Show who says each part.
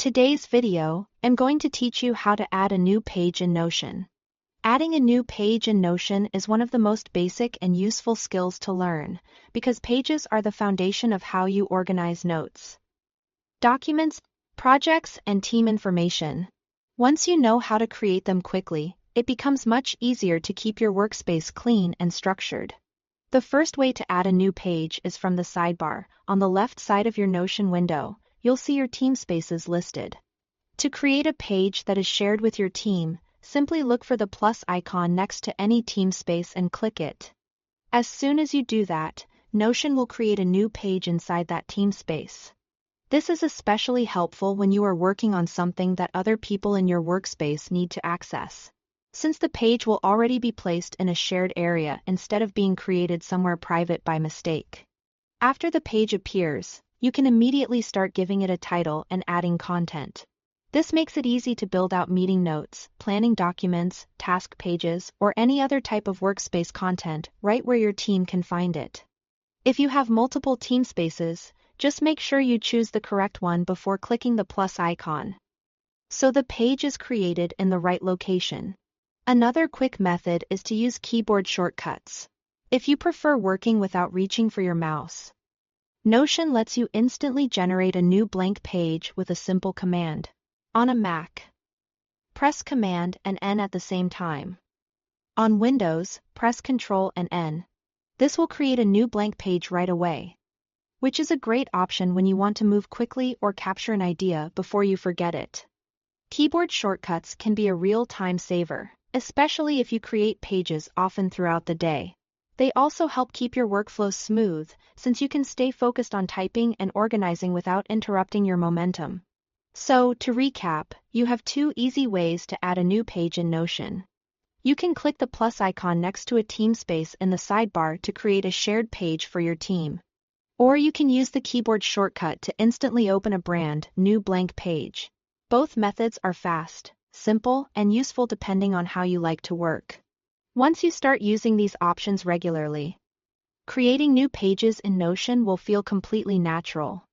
Speaker 1: Today's video, I'm going to teach you how to add a new page in Notion. Adding a new page in Notion is one of the most basic and useful skills to learn, because pages are the foundation of how you organize notes, documents, projects, and team information. Once you know how to create them quickly, it becomes much easier to keep your workspace clean and structured. The first way to add a new page is from the sidebar. On the left side of your Notion window, you'll see your team spaces listed. To create a page that is shared with your team, simply look for the plus icon next to any team space and click it. As soon as you do that, Notion will create a new page inside that team space. This is especially helpful when you are working on something that other people in your workspace need to access, since the page will already be placed in a shared area instead of being created somewhere private by mistake. After the page appears, you can immediately start giving it a title and adding content. This makes it easy to build out meeting notes, planning documents, task pages, or any other type of workspace content right where your team can find it. If you have multiple team spaces, just make sure you choose the correct one before clicking the plus icon, so the page is created in the right location. Another quick method is to use keyboard shortcuts. If you prefer working without reaching for your mouse, Notion lets you instantly generate a new blank page with a simple command. On a Mac, press Command and N at the same time. On Windows, press Ctrl and N. This will create a new blank page right away, which is a great option when you want to move quickly or capture an idea before you forget it. Keyboard shortcuts can be a real time saver, especially if you create pages often throughout the day. They also help keep your workflow smooth, since you can stay focused on typing and organizing without interrupting your momentum. So, to recap, you have two easy ways to add a new page in Notion. You can click the plus icon next to a team space in the sidebar to create a shared page for your team. Or you can use the keyboard shortcut to instantly open a brand new blank page. Both methods are fast, simple, and useful depending on how you like to work. Once you start using these options regularly, creating new pages in Notion will feel completely natural.